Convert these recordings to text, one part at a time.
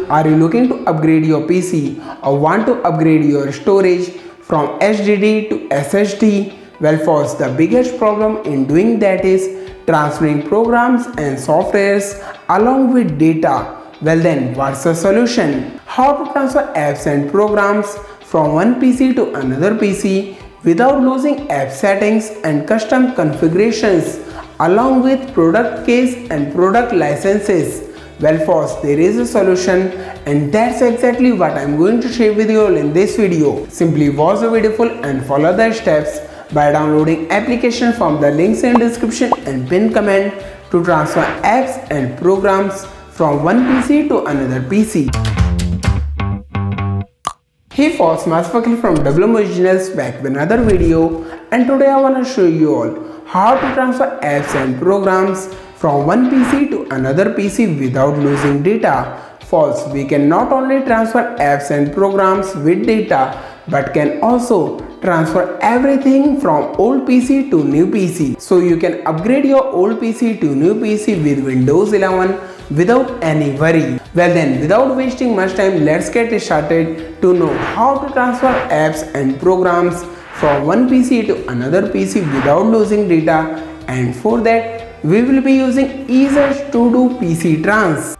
Are you looking to upgrade your PC or want to upgrade your storage from HDD to SSD? Well, folks, the biggest problem in doing that is transferring programs and softwares along with data. Well then, what's the solution? How to transfer apps and programs from one PC to another PC without losing app settings and custom configurations along with product keys and product licenses. Well, folks, there is a solution, and that's exactly what I'm going to share with you all in this video. Simply watch the video full and follow the steps by downloading application from the links in description and pinned comment to transfer apps and programs from one PC to another PC. Hey folks, Masfakil from EaseUS back with another video, and today I want to show you all how to transfer apps and programs from one PC to another PC without losing data. Folks, we can not only transfer apps and programs with data but can also transfer everything from old PC to new PC. So you can upgrade your old PC to new PC with Windows 11 without any worry. Well then, without wasting much time, let's get started to know how to transfer apps and programs from one PC to another PC without losing data, and for that we will be using EaseUS Todo PCTrans.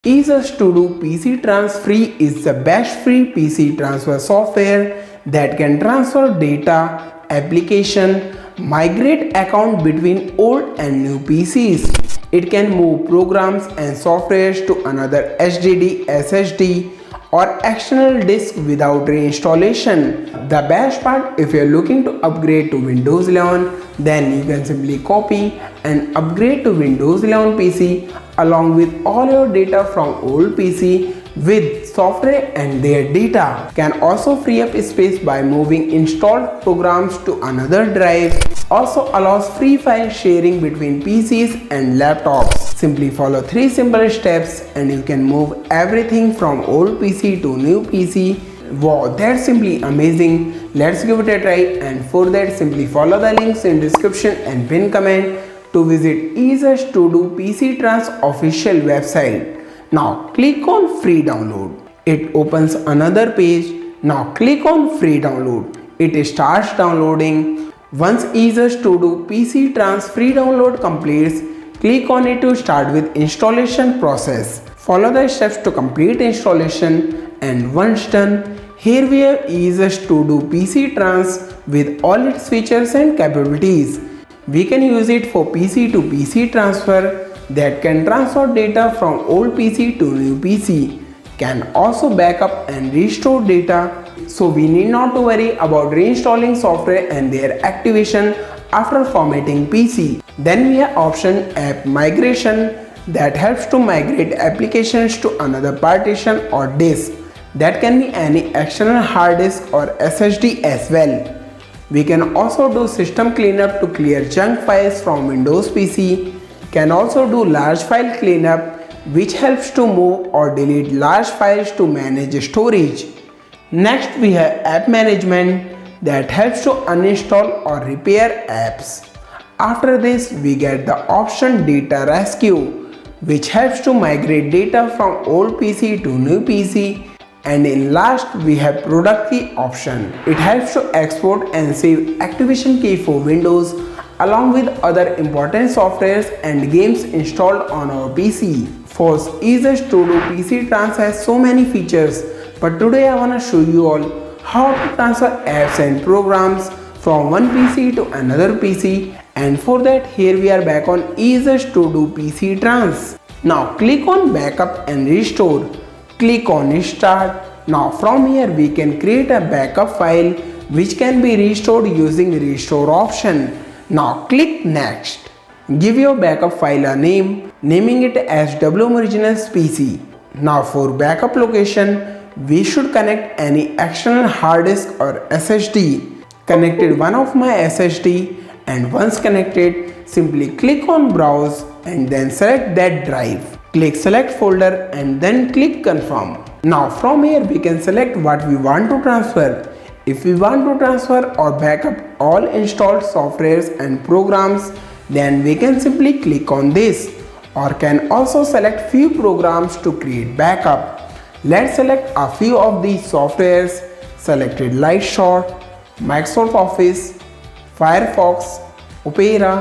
EaseUS Todo PCTrans Free is the best free PC transfer software that can transfer data, application, migrate account between old and new PCs. It can move programs and softwares to another HDD, SSD or external disk without reinstallation. The best part, if you are looking to upgrade to Windows 11, then you can simply copy and upgrade to Windows 11 PC along with all your data from old PC with software and their data. Can also free up space by moving installed programs to another drive. Also allows free file sharing between PCs and laptops. Simply follow 3 simple steps and you can move everything from old PC to new PC. Wow, that's simply amazing. Let's give it a try, and for that simply follow the links in description and pin comment to visit EaseUS Todo PCTrans official website. Now click on free download. It opens another page. Now click on free download. It starts downloading. Once EaseUS Todo PCTrans free download completes, click on it to start with installation process. Follow the steps to complete installation, and once done, here we have EaseUS Todo PCTrans with all its features and capabilities. We can use it for PC to PC transfer that can transfer data from old PC to new PC. Can also backup and restore data, so we need not to worry about reinstalling software and their activation after formatting PC. Then we have option app migration that helps to migrate applications to another partition or disk. That can be any external hard disk or SSD as well. We can also do system cleanup to clear junk files from Windows PC. Can also do large file cleanup, which helps to move or delete large files to manage storage. Next we have app management that helps to uninstall or repair apps. After this we get the option data rescue, which helps to migrate data from old PC to new PC. And in last we have product key option. It helps to export and save activation key for Windows along with other important softwares and games installed on our PC. First, EaseUS Todo PCTrans has so many features, but today I want to show you all how to transfer apps and programs from one PC to another PC, and for that here we are back on EaseUS Todo PCTrans. Now click on backup and restore. Click on start. Now from here we can create a backup file which can be restored using restore option. Now click next. Give your backup file a name, naming it as EaseUS PC. Now for backup location, we should connect any external hard disk or SSD. Connected one of my SSD, and once connected, simply click on browse and then select that drive. Click select folder and then click confirm. Now from here we can select what we want to transfer. If we want to transfer or backup all installed softwares and programs, then we can simply click on this. or can also select few programs to create backup. Let's select a few of these softwares. Selected Lightshot, Microsoft Office, Firefox, Opera,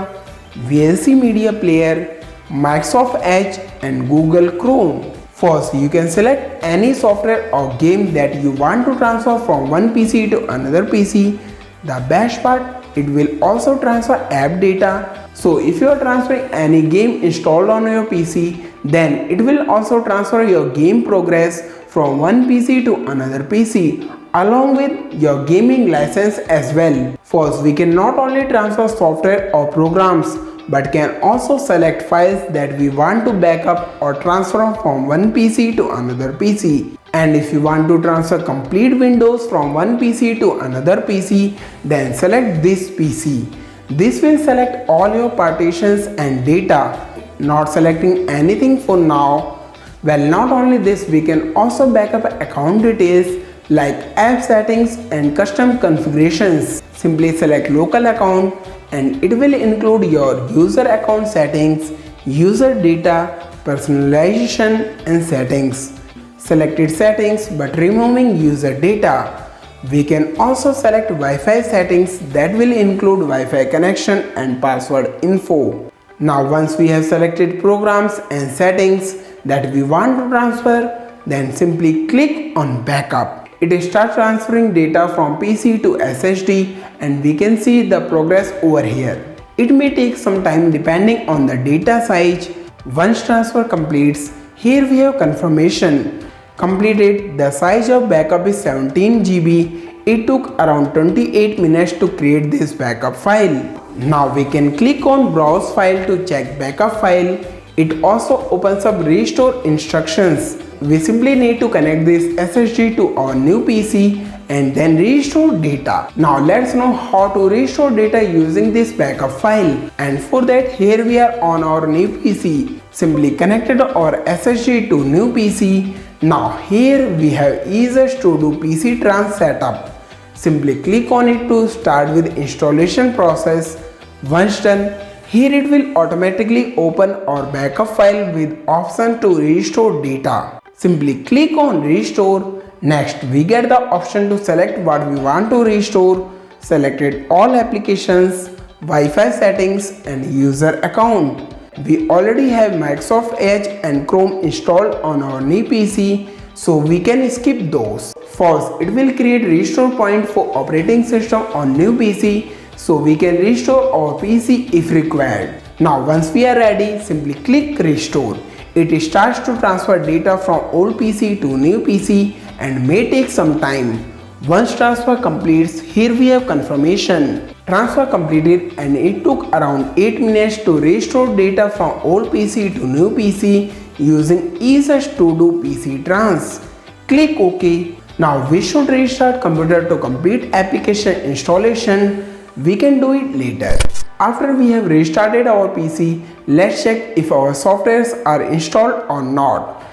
VLC Media Player, Microsoft Edge and Google Chrome. First, you can select any software or game that you want to transfer from one PC to another PC. The best part, it will also transfer app data. So if you are transferring any game installed on your PC, then it will also transfer your game progress from one PC to another PC along with your gaming license as well. First, we can not only transfer software or programs but can also select files that we want to backup or transfer from one PC to another PC. And if you want to transfer complete Windows from one PC to another PC, then select this PC. This will select all your partitions and data. Not selecting anything for now. Well, not only this, we can also backup account details like app settings and custom configurations. Simply select local account and it will include your user account settings, user data, personalization and settings. Selected settings but removing user data. We can also select Wi-Fi settings that will include Wi-Fi connection and password info. Now once we have selected programs and settings that we want to transfer, then simply click on backup. It starts transferring data from PC to SSD and we can see the progress over here. It may take some time depending on the data size. Once transfer completes, here we have confirmation. Completed, the size of backup is 17 GB. It took around 28 minutes to create this backup file. Now we can click on browse file to check backup file. It also opens up restore instructions. We simply need to connect this SSD to our new PC and then restore data. Now let's know how to restore data using this backup file. And for that, here we are on our new PC. Simply connected our SSD to new PC. Now here we have EaseUS Todo PCTrans setup. Simply click on it to start with installation process. Once done, here it will automatically open our backup file with option to restore data. Simply click on restore. Next, we get the option to select what we want to restore. Selected all applications, Wi-Fi settings and user account. We already have Microsoft Edge and Chrome installed on our new PC, so we can skip those. First, it will create restore point for operating system on new PC, so we can restore our PC if required. Now once we are ready, simply click restore. It starts to transfer data from old PC to new PC and may take some time. Once transfer completes, here we have confirmation. Transfer completed and it took around 8 minutes to restore data from old PC to new PC using EaseUS Todo PCTrans. Click OK. Now we should restart computer to complete application installation. We can do it later. After we have restarted our PC, let's check if our softwares are installed or not.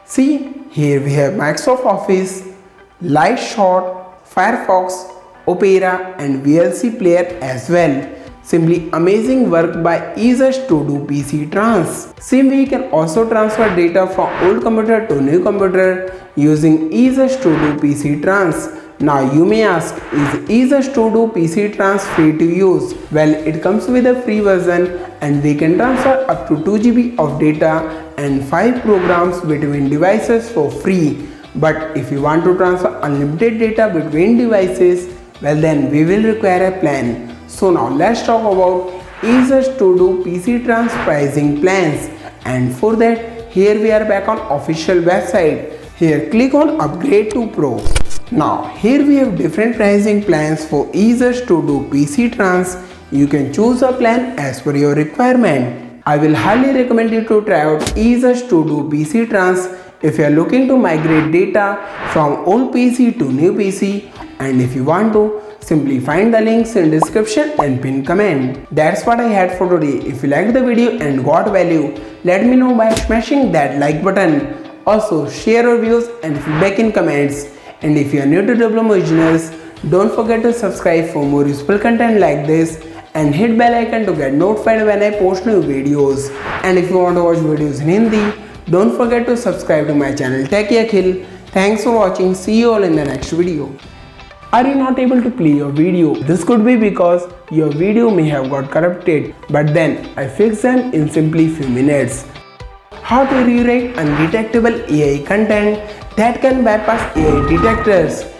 See, here we have Microsoft Office, Lightshot, Firefox, Opera and VLC player as well. Simply amazing work by EaseUS Todo PCTrans. Same way you can also transfer data from old computer to new computer using EaseUS Todo PCTrans. Now you may ask, is EaseUS Todo PCTrans free to use? Well, it comes with a free version and we can transfer up to 2 GB of data and 5 programs between devices for free. But if you want to transfer unlimited data between devices, well then we will require a plan. So now let's talk about EaseUS Todo PCTrans pricing plans. And for that, here we are back on official website. Here click on upgrade to Pro. Now here we have different pricing plans for EaseUS Todo PCTrans. You can choose a plan as per your requirement. I will highly recommend you to try out EaseUS Todo PCTrans if you are looking to migrate data from old PC to new PC, and if you want to, simply find the links in description and pin comment. That's what I had for today. If you liked the video and got value, let me know by smashing that like button. Also share your views and feedback in comments. And if you are new to WMO Engineers, don't forget to subscribe for more useful content like this. and hit bell icon to get notified when I post new videos. And if you want to watch videos in Hindi, don't forget to subscribe to my channel Techie Akhil. Thanks for watching. See you all in the next video. Are you not able to play your video? This could be because your video may have got corrupted, but then I fixed them in simply few minutes. How to rewrite undetectable AI content that can bypass AI detectors.